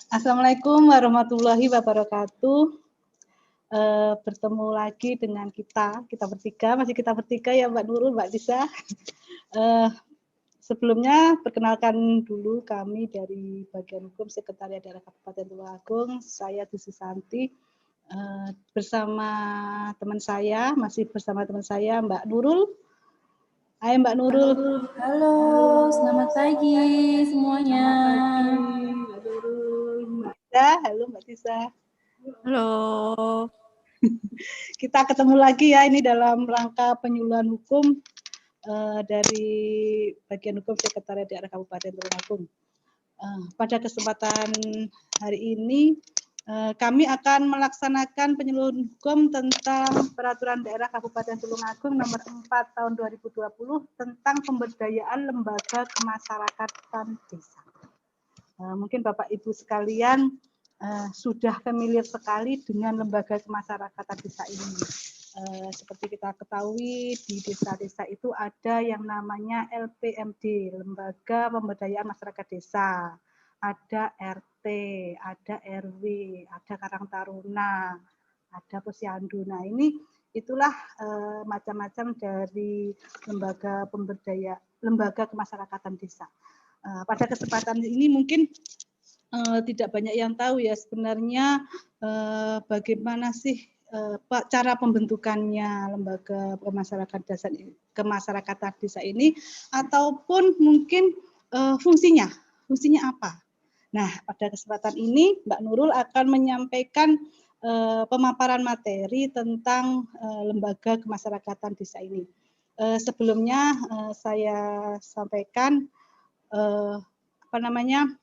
Assalamualaikum warahmatullahi wabarakatuh. Bertemu lagi dengan kita bertiga, masih kita bertiga ya Mbak Nurul, Mbak Disa. Sebelumnya perkenalkan dulu kami dari bagian hukum Sekretariat Daerah Kabupaten Tulungagung. Saya Desi Santi bersama teman saya, Mbak Nurul. Hai Mbak Nurul. Halo, selamat pagi semuanya. Selamat pagi Mbak Nurul. Mbak Disa, halo Mbak Disa. Halo. Kita ketemu lagi ya ini dalam rangka penyuluhan hukum dari bagian hukum Sekretariat Daerah Kabupaten Tulungagung. Pada kesempatan hari ini kami akan melaksanakan penyuluhan hukum tentang Peraturan Daerah Kabupaten Tulungagung Nomor 4 Tahun 2020 tentang pemberdayaan lembaga kemasyarakatan desa. Mungkin Bapak Ibu sekalian sudah familiar sekali dengan lembaga kemasyarakatan desa ini. Seperti kita ketahui di desa-desa itu ada yang namanya LPMD, Lembaga Pemberdayaan Masyarakat Desa, ada RT, ada RW, ada Karang Taruna, ada Posyandu. Nah ini itulah macam-macam dari lembaga kemasyarakatan desa. Pada kesempatan ini mungkin tidak banyak yang tahu ya sebenarnya bagaimana sih cara pembentukannya lembaga kemasyarakatan desa ini, ataupun mungkin fungsinya apa. Nah, pada kesempatan ini Mbak Nurul akan menyampaikan pemaparan materi tentang lembaga kemasyarakatan desa ini. Sebelumnya saya sampaikan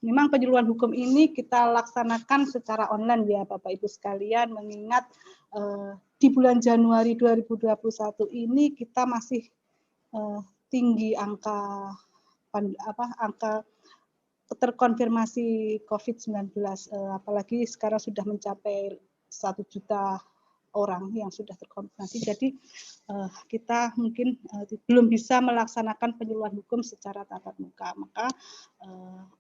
memang penyuluhan hukum ini kita laksanakan secara online ya Bapak Ibu sekalian, mengingat di bulan Januari 2021 ini kita masih tinggi angka terkonfirmasi COVID-19, apalagi sekarang sudah mencapai 1 juta orang yang sudah terkonfirmasi. Jadi kita mungkin belum bisa melaksanakan penyuluhan hukum secara tatap muka. Maka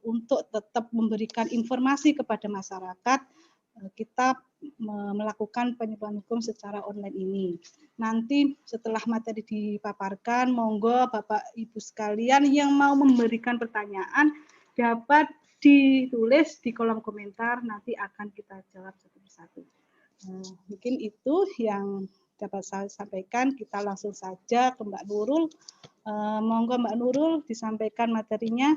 untuk tetap memberikan informasi kepada masyarakat, kita melakukan penyuluhan hukum secara online ini. Nanti setelah materi dipaparkan, monggo Bapak Ibu sekalian yang mau memberikan pertanyaan dapat ditulis di kolom komentar, nanti akan kita jawab satu persatu. Mungkin itu yang dapat saya sampaikan. Kita langsung saja ke Mbak Nurul. Monggo Mbak Nurul disampaikan materinya.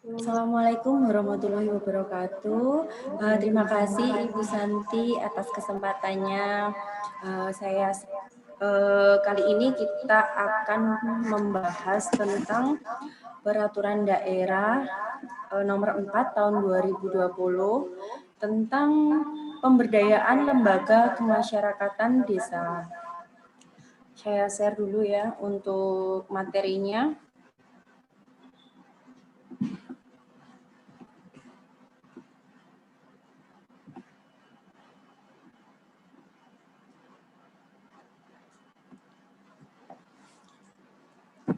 Assalamualaikum warahmatullahi wabarakatuh. Terima kasih Ibu Santi atas kesempatannya. Kali ini kita akan membahas tentang Peraturan Daerah Nomor 4 Tahun 2020 tentang pemberdayaan lembaga kemasyarakatan desa. Saya share dulu ya untuk materinya.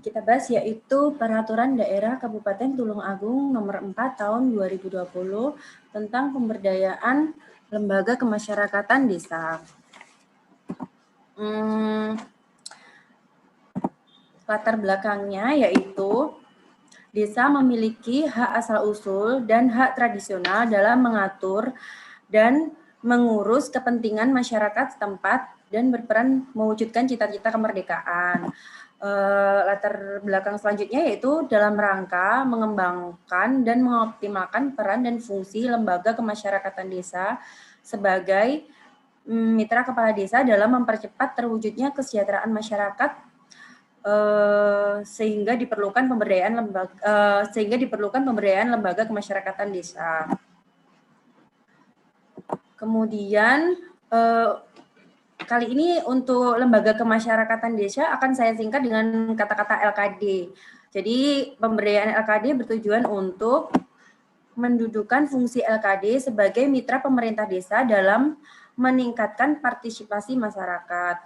Kita bahas yaitu Peraturan Daerah Kabupaten Tulungagung Nomor 4 Tahun 2020 tentang pemberdayaan lembaga kemasyarakatan desa. Latar belakangnya yaitu desa memiliki hak asal-usul dan hak tradisional dalam mengatur dan mengurus kepentingan masyarakat setempat dan berperan mewujudkan cita-cita kemerdekaan. Latar belakang selanjutnya yaitu dalam rangka mengembangkan dan mengoptimalkan peran dan fungsi lembaga kemasyarakatan desa sebagai mitra kepala desa dalam mempercepat terwujudnya kesejahteraan masyarakat sehingga diperlukan pemberdayaan lembaga kemasyarakatan desa. Kemudian kali ini untuk lembaga kemasyarakatan desa akan saya singkat dengan kata-kata LKD. Jadi pemberdayaan LKD bertujuan untuk mendudukan fungsi LKD sebagai mitra pemerintah desa dalam meningkatkan partisipasi masyarakat.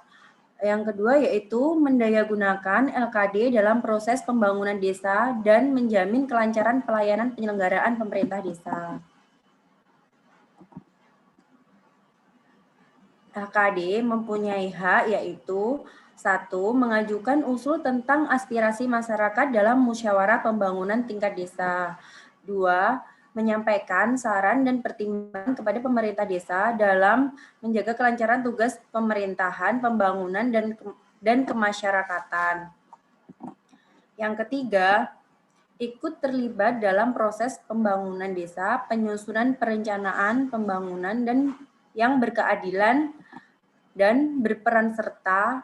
Yang kedua yaitu mendayagunakan LKD dalam proses pembangunan desa dan menjamin kelancaran pelayanan penyelenggaraan pemerintah desa. LKD mempunyai hak yaitu 1. Mengajukan usul tentang aspirasi masyarakat dalam musyawarah pembangunan tingkat desa. 2. Menyampaikan saran dan pertimbangan kepada pemerintah desa dalam menjaga kelancaran tugas pemerintahan, pembangunan, dan kemasyarakatan. Yang ketiga, ikut terlibat dalam proses pembangunan desa, penyusunan perencanaan pembangunan dan yang berkeadilan dan berperan serta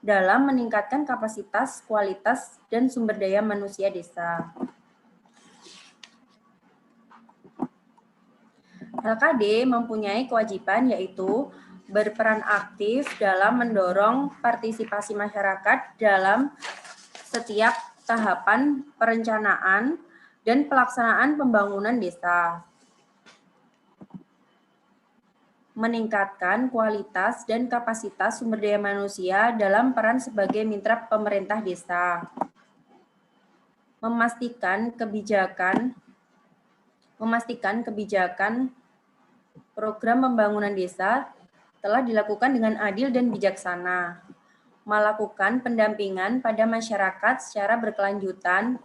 dalam meningkatkan kapasitas, kualitas, dan sumber daya manusia desa. LKD mempunyai kewajiban yaitu berperan aktif dalam mendorong partisipasi masyarakat dalam setiap tahapan perencanaan dan pelaksanaan pembangunan desa. Meningkatkan kualitas dan kapasitas sumber daya manusia dalam peran sebagai mitra pemerintah desa. Memastikan kebijakan program pembangunan desa telah dilakukan dengan adil dan bijaksana. Melakukan pendampingan pada masyarakat secara berkelanjutan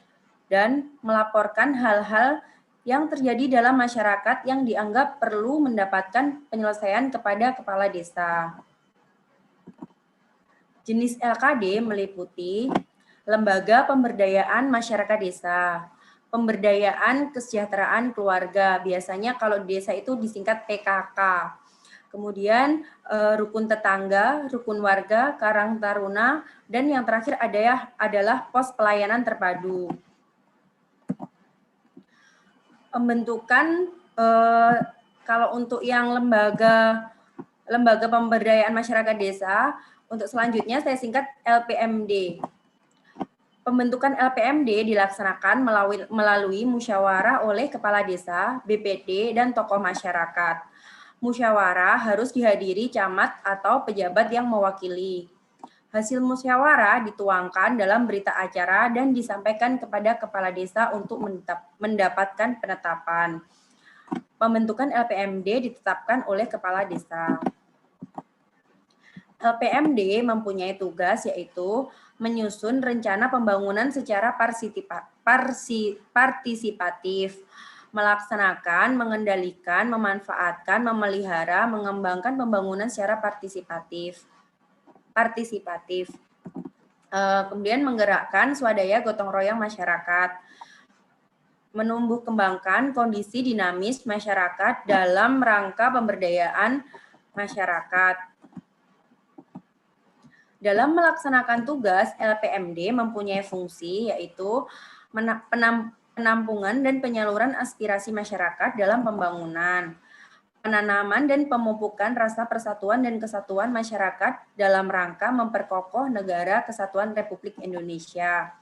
dan melaporkan hal-hal yang terjadi dalam masyarakat yang dianggap perlu mendapatkan penyelesaian kepada kepala desa. Jenis LKD meliputi lembaga pemberdayaan masyarakat desa, pemberdayaan kesejahteraan keluarga, biasanya kalau di desa itu disingkat PKK. Kemudian rukun tetangga, rukun warga, karang taruna, dan yang terakhir adalah pos pelayanan terpadu. Pembentukan kalau untuk yang lembaga pemberdayaan masyarakat desa, untuk selanjutnya saya singkat LPMD. Pembentukan LPMD dilaksanakan melalui musyawarah oleh kepala desa, BPD, dan tokoh masyarakat. Musyawarah harus dihadiri camat atau pejabat yang mewakili. Hasil musyawarah dituangkan dalam berita acara dan disampaikan kepada kepala desa untuk mendapatkan penetapan. Pembentukan LPMD ditetapkan oleh kepala desa. LPMD mempunyai tugas yaitu menyusun rencana pembangunan secara partisipatif, melaksanakan, mengendalikan, memanfaatkan, memelihara, mengembangkan pembangunan secara partisipatif. Kemudian menggerakkan swadaya gotong royong masyarakat, menumbuh kembangkan kondisi dinamis masyarakat dalam rangka pemberdayaan masyarakat. Dalam melaksanakan tugas, LPMD mempunyai fungsi yaitu penampungan dan penyaluran aspirasi masyarakat dalam pembangunan, penanaman dan pemupukan rasa persatuan dan kesatuan masyarakat dalam rangka memperkokoh negara kesatuan Republik Indonesia,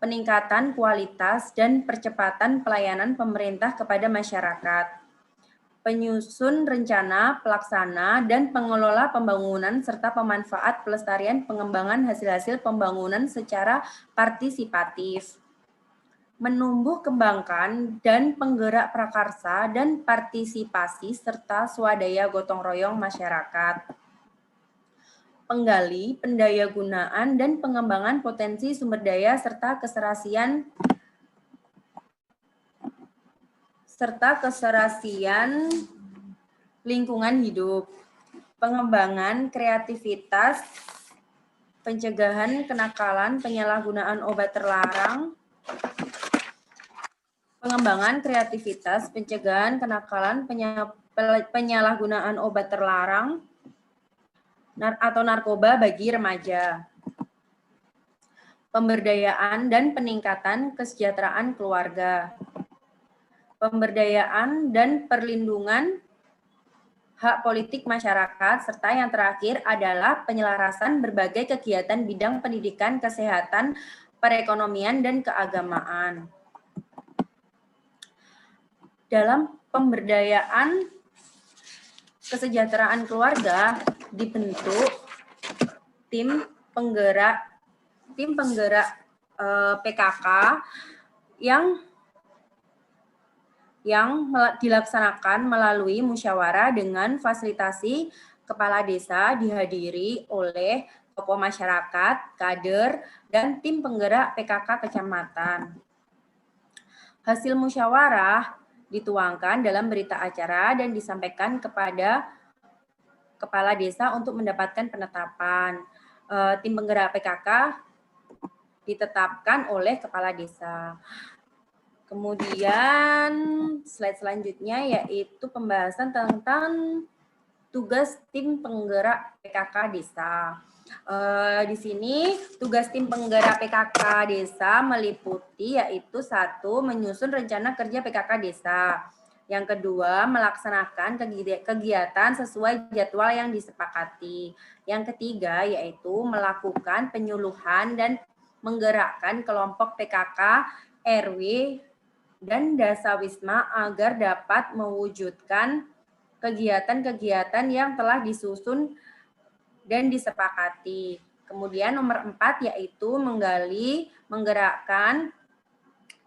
peningkatan kualitas dan percepatan pelayanan pemerintah kepada masyarakat, penyusun rencana, pelaksana, dan pengelola pembangunan serta pemanfaat pelestarian pengembangan hasil-hasil pembangunan secara partisipatif, menumbuh kembangkan dan penggerak prakarsa dan partisipasi serta swadaya gotong royong masyarakat, penggali, pendayagunaan, dan pengembangan potensi sumber daya serta keserasian lingkungan hidup, pengembangan kreativitas, pencegahan kenakalan, penyalahgunaan obat terlarang, pengembangan kreativitas, pencegahan kenakalan, penyalahgunaan obat terlarang atau narkoba bagi remaja, pemberdayaan dan peningkatan kesejahteraan keluarga, pemberdayaan dan perlindungan hak politik masyarakat, serta yang terakhir adalah penyelarasan berbagai kegiatan bidang pendidikan, kesehatan, perekonomian, dan keagamaan. Dalam pemberdayaan kesejahteraan keluarga dibentuk tim penggerak PKK yang dilaksanakan melalui musyawarah dengan fasilitasi kepala desa dihadiri oleh tokoh masyarakat, kader, dan tim penggerak PKK kecamatan. Hasil musyawarah dituangkan dalam berita acara dan disampaikan kepada kepala desa untuk mendapatkan penetapan. Tim penggerak PKK ditetapkan oleh kepala desa. Kemudian slide selanjutnya yaitu pembahasan tentang tugas tim penggerak PKK desa. Di sini tugas tim penggerak PKK desa meliputi yaitu 1. Menyusun rencana kerja PKK desa. Yang kedua, melaksanakan kegiatan sesuai jadwal yang disepakati. Yang ketiga, yaitu melakukan penyuluhan dan menggerakkan kelompok PKK, RW, dan Dasawisma agar dapat mewujudkan kegiatan-kegiatan yang telah disusun dan disepakati. Kemudian nomor 4 yaitu menggali, menggerakkan,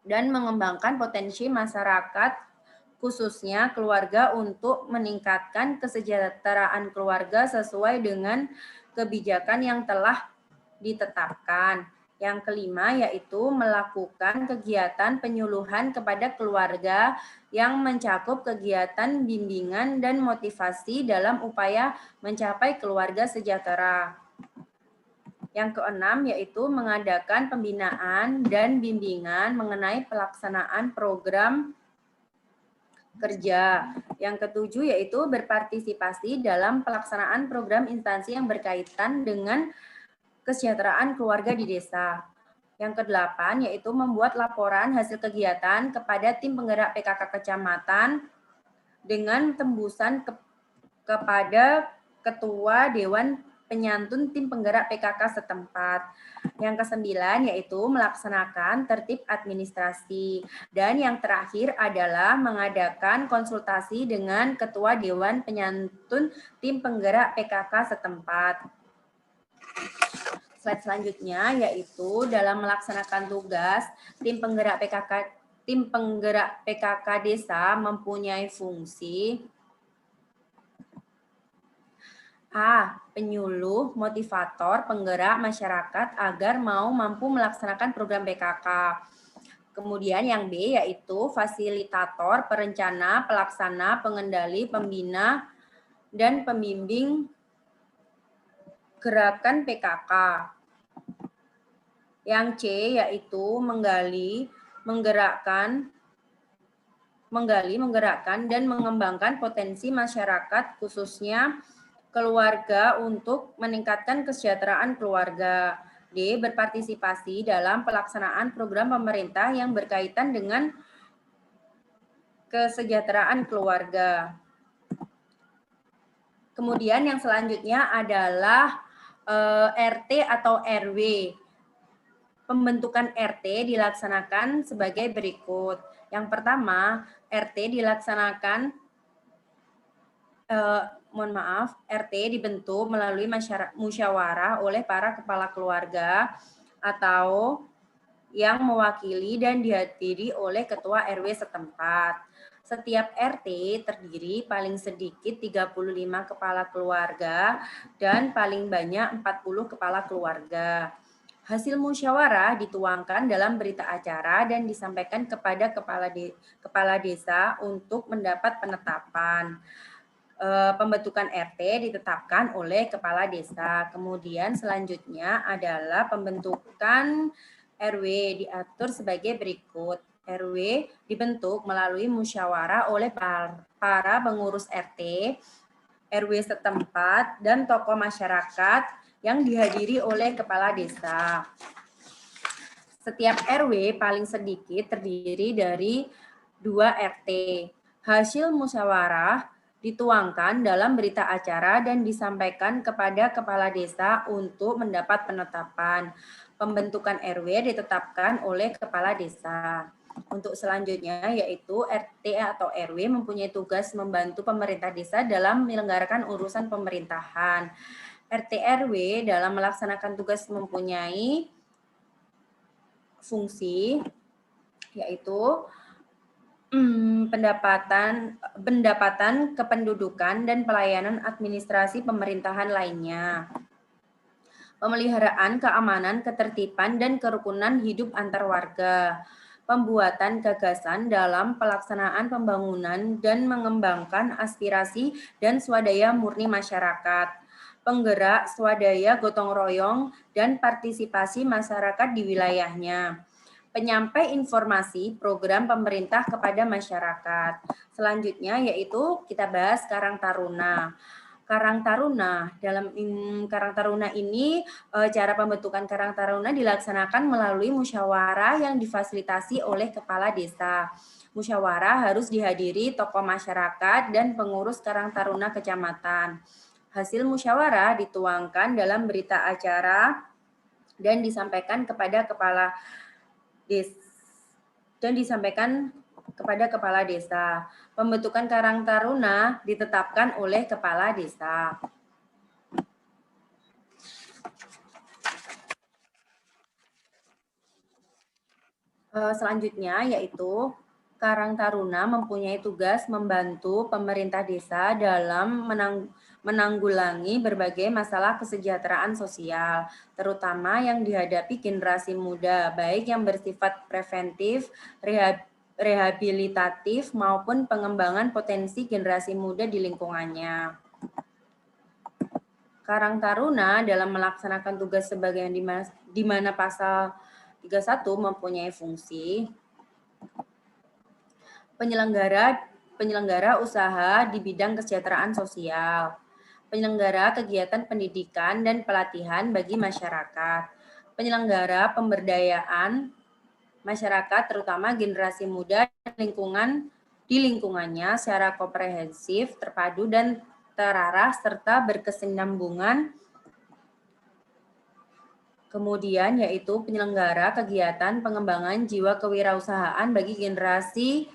dan mengembangkan potensi masyarakat khususnya keluarga untuk meningkatkan kesejahteraan keluarga sesuai dengan kebijakan yang telah ditetapkan. Yang kelima yaitu melakukan kegiatan penyuluhan kepada keluarga yang mencakup kegiatan bimbingan dan motivasi dalam upaya mencapai keluarga sejahtera. Yang keenam yaitu mengadakan pembinaan dan bimbingan mengenai pelaksanaan program kerja. Yang ketujuh yaitu berpartisipasi dalam pelaksanaan program instansi yang berkaitan dengan kesejahteraan keluarga di desa. Yang kedelapan yaitu membuat laporan hasil kegiatan kepada tim penggerak PKK kecamatan dengan tembusan kepada ketua dewan penyantun tim penggerak PKK setempat. Yang kesembilan yaitu melaksanakan tertib administrasi. Dan yang terakhir adalah mengadakan konsultasi dengan ketua dewan penyantun tim penggerak PKK setempat. Slide selanjutnya yaitu dalam melaksanakan tugas tim penggerak PKK desa mempunyai fungsi A. Penyuluh, motivator, penggerak masyarakat agar mampu melaksanakan program PKK. Kemudian yang B yaitu fasilitator, perencana, pelaksana, pengendali, pembina, dan pembimbing gerakan PKK. Yang C yaitu menggali, menggerakkan, dan mengembangkan potensi masyarakat khususnya keluarga untuk meningkatkan kesejahteraan keluarga. D. Berpartisipasi dalam pelaksanaan program pemerintah yang berkaitan dengan kesejahteraan keluarga. Kemudian yang selanjutnya adalah RT atau RW. Pembentukan RT dilaksanakan sebagai berikut. Yang pertama, RT dilaksanakan, RT dibentuk melalui musyawarah oleh para kepala keluarga atau yang mewakili dan dihadiri oleh ketua RW setempat. Setiap RT terdiri paling sedikit 35 kepala keluarga dan paling banyak 40 kepala keluarga. Hasil musyawarah dituangkan dalam berita acara dan disampaikan kepada kepala desa untuk mendapat penetapan. Pembentukan RT ditetapkan oleh kepala desa. Kemudian selanjutnya adalah pembentukan RW diatur sebagai berikut. RW dibentuk melalui musyawarah oleh para pengurus RT, RW setempat, dan tokoh masyarakat yang dihadiri oleh kepala desa. Setiap RW paling sedikit terdiri dari 2 RT. Hasil musyawarah dituangkan dalam berita acara dan disampaikan kepada kepala desa untuk mendapat penetapan. Pembentukan RW ditetapkan oleh kepala desa. Untuk selanjutnya yaitu RT atau RW mempunyai tugas membantu pemerintah desa dalam menyelenggarakan urusan pemerintahan. RT RW dalam melaksanakan tugas mempunyai fungsi yaitu pendapatan kependudukan dan pelayanan administrasi pemerintahan lainnya, pemeliharaan keamanan, ketertiban, dan kerukunan hidup antar warga, pembuatan gagasan dalam pelaksanaan pembangunan dan mengembangkan aspirasi dan swadaya murni masyarakat, penggerak swadaya gotong royong dan partisipasi masyarakat di wilayahnya, penyampai informasi program pemerintah kepada masyarakat. Selanjutnya yaitu kita bahas Karang Taruna. Karang Taruna, dalam Karang Taruna ini cara pembentukan Karang Taruna dilaksanakan melalui musyawarah yang difasilitasi oleh kepala desa. Musyawarah harus dihadiri tokoh masyarakat dan pengurus Karang Taruna kecamatan. Hasil musyawarah dituangkan dalam berita acara dan disampaikan kepada kepala desa. Pembentukan Karang Taruna ditetapkan oleh kepala desa. Selanjutnya yaitu Karang Taruna mempunyai tugas membantu pemerintah desa dalam menanggulangi berbagai masalah kesejahteraan sosial, terutama yang dihadapi generasi muda, baik yang bersifat preventif, rehabilitatif, maupun pengembangan potensi generasi muda di lingkungannya. Karang Taruna dalam melaksanakan tugas sebagai di mana pasal 31 mempunyai fungsi penyelenggara usaha di bidang kesejahteraan sosial, penyelenggara kegiatan pendidikan dan pelatihan bagi masyarakat, penyelenggara pemberdayaan masyarakat terutama generasi muda di lingkungannya secara komprehensif, terpadu dan terarah serta berkesinambungan. Kemudian yaitu penyelenggara kegiatan pengembangan jiwa kewirausahaan bagi generasi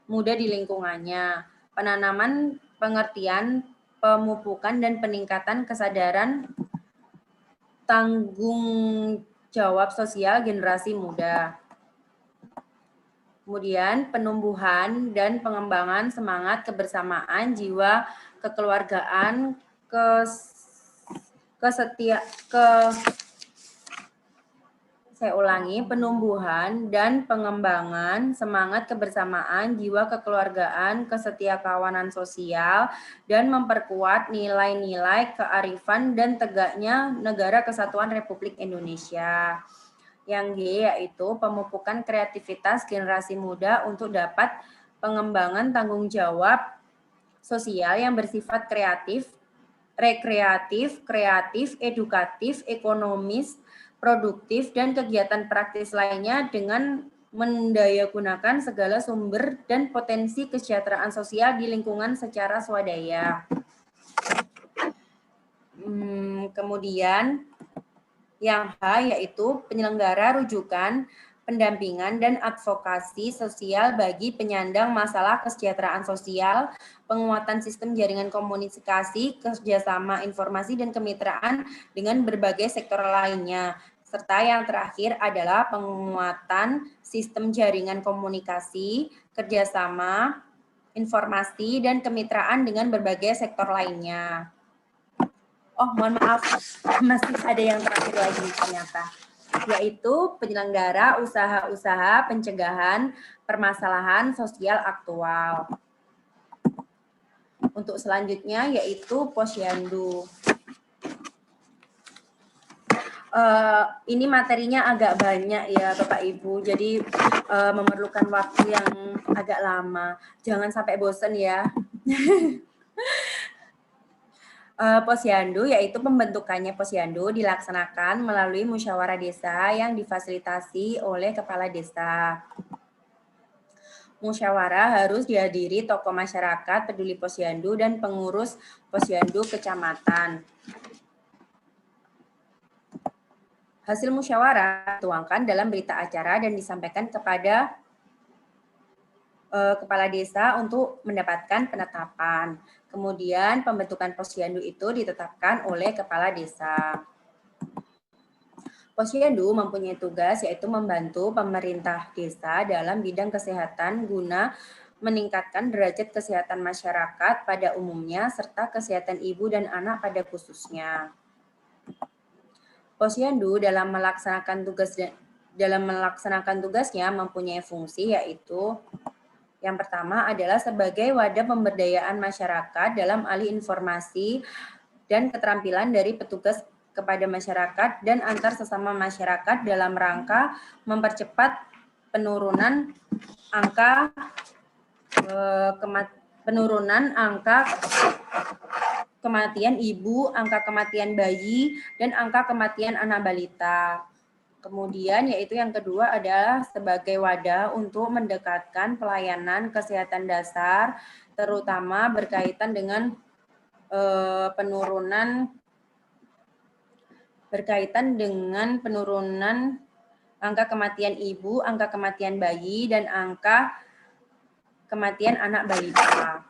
muda di lingkungannya, penanaman pengertian, pemupukan dan peningkatan kesadaran tanggung jawab sosial generasi muda. Kemudian penumbuhan dan pengembangan semangat kebersamaan, jiwa kekeluargaan, penumbuhan dan pengembangan semangat kebersamaan, jiwa kekeluargaan, kesetiakawanan sosial, dan memperkuat nilai-nilai kearifan dan tegaknya Negara Kesatuan Republik Indonesia. Yang G yaitu pemupukan kreativitas generasi muda untuk dapat pengembangan tanggung jawab sosial yang bersifat kreatif, rekreatif, kreatif, edukatif, ekonomis, produktif, dan kegiatan praktis lainnya dengan mendayagunakan segala sumber dan potensi kesejahteraan sosial di lingkungan secara swadaya. Kemudian yang H yaitu penyelenggara rujukan, pendampingan dan advokasi sosial bagi penyandang masalah kesejahteraan sosial, penguatan sistem jaringan komunikasi, kerjasama informasi dan kemitraan dengan berbagai sektor lainnya. Serta yang terakhir adalah penguatan sistem jaringan komunikasi, kerjasama, informasi, dan kemitraan dengan berbagai sektor lainnya. Oh, mohon maaf, masih ada yang terakhir lagi ternyata, yaitu penyelenggara usaha-usaha pencegahan permasalahan sosial aktual. Untuk selanjutnya yaitu Posyandu. Ini materinya agak banyak ya Bapak Ibu, jadi memerlukan waktu yang agak lama. Jangan sampai bosan ya. Posyandu yaitu pembentukannya Posyandu dilaksanakan melalui musyawarah desa yang difasilitasi oleh kepala desa. Musyawarah harus dihadiri tokoh masyarakat peduli Posyandu dan pengurus Posyandu kecamatan. Hasil musyawarah dituangkan dalam berita acara dan disampaikan kepada kepala desa untuk mendapatkan penetapan. Kemudian pembentukan posyandu itu ditetapkan oleh kepala desa. Posyandu mempunyai tugas yaitu membantu pemerintah desa dalam bidang kesehatan guna meningkatkan derajat kesehatan masyarakat pada umumnya serta kesehatan ibu dan anak pada khususnya. Posyandu dalam melaksanakan tugasnya mempunyai fungsi yaitu yang pertama adalah sebagai wadah pemberdayaan masyarakat dalam alih informasi dan keterampilan dari petugas kepada masyarakat dan antar sesama masyarakat dalam rangka mempercepat penurunan angka kematian ibu, angka kematian bayi, dan angka kematian anak balita. Kemudian yaitu yang kedua adalah sebagai wadah untuk mendekatkan pelayanan kesehatan dasar, terutama berkaitan dengan penurunan angka kematian ibu, angka kematian bayi, dan angka kematian anak balita.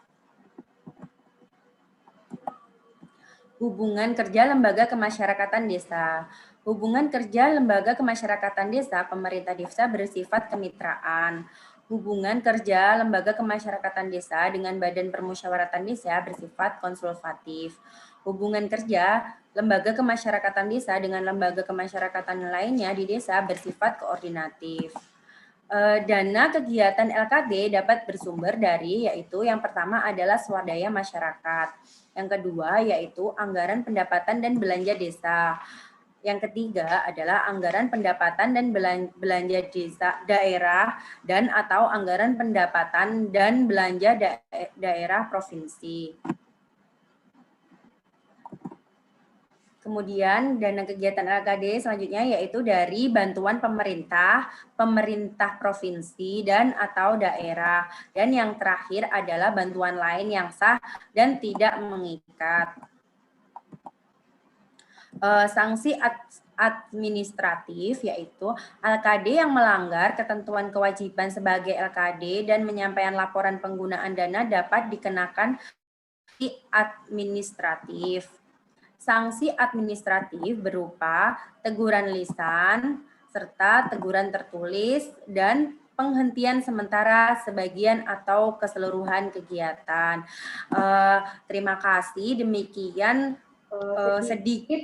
Hubungan kerja lembaga kemasyarakatan desa. Hubungan kerja lembaga kemasyarakatan desa, pemerintah desa bersifat kemitraan. Hubungan kerja lembaga kemasyarakatan desa dengan badan permusyawaratan desa bersifat konsultatif. Hubungan kerja lembaga kemasyarakatan desa dengan lembaga kemasyarakatan lainnya di desa bersifat koordinatif. Dana kegiatan LKD dapat bersumber dari yaitu yang pertama adalah swadaya masyarakat. Yang kedua yaitu anggaran pendapatan dan belanja desa. Yang ketiga adalah anggaran pendapatan dan belanja desa daerah dan atau anggaran pendapatan dan belanja daerah provinsi. Kemudian dana kegiatan LKD selanjutnya yaitu dari bantuan pemerintah provinsi dan atau daerah. Dan yang terakhir adalah bantuan lain yang sah dan tidak mengikat. Sanksi administratif yaitu LKD yang melanggar ketentuan kewajiban sebagai LKD dan menyampaikan laporan penggunaan dana dapat dikenakan sanksi administratif. Sanksi administratif berupa teguran lisan serta teguran tertulis dan penghentian sementara sebagian atau keseluruhan kegiatan. Terima kasih, demikian sedikit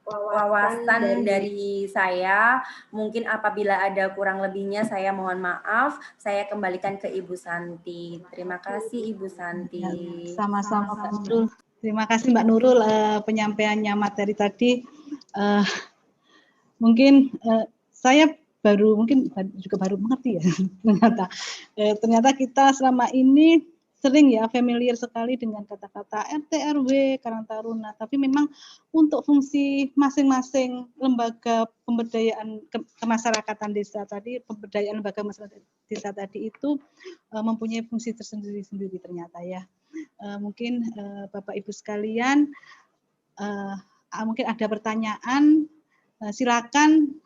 wawasan dari saya. Mungkin apabila ada kurang lebihnya saya mohon maaf. Saya kembalikan ke Ibu Santi. Terima kasih Ibu Santi. Sama-sama Mbak Nurul. Terima kasih Mbak Nurul penyampaiannya materi tadi. Mungkin saya mungkin juga baru mengerti ya ternyata kita selama ini sering ya familiar sekali dengan kata-kata RT RW Karang Taruna, tapi memang untuk fungsi masing-masing lembaga pemberdayaan kemasyarakatan desa tadi, pemberdayaan lembaga masyarakat desa tadi itu mempunyai fungsi tersendiri-sendiri ternyata ya. Mungkin Bapak Ibu sekalian mungkin ada pertanyaan, silakan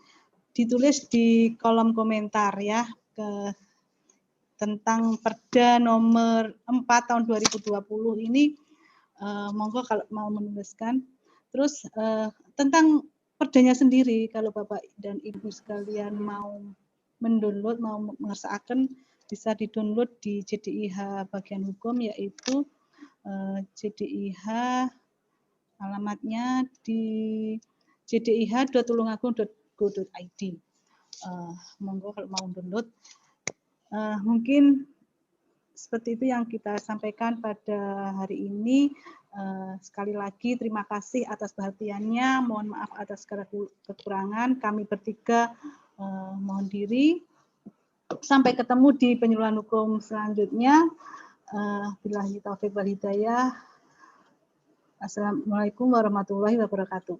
ditulis di kolom komentar ya tentang Perda nomor 4 tahun 2020 ini, monggo kalau mau menuliskan. Terus tentang perdanya sendiri, kalau Bapak dan Ibu sekalian mau mendownload, mau mengersakan, bisa didownload di JDIH bagian hukum, yaitu JDIH alamatnya di jdih.tulungagung.go.id. Monggo kalau mau download. Mungkin seperti itu yang kita sampaikan pada hari ini. Sekali lagi terima kasih atas perhatiannya. Mohon maaf atas segala kekurangan. Kami bertiga mohon diri. Sampai ketemu di penyuluhan hukum selanjutnya. Billahi taufiq wal hidayah. Assalamualaikum warahmatullahi wabarakatuh.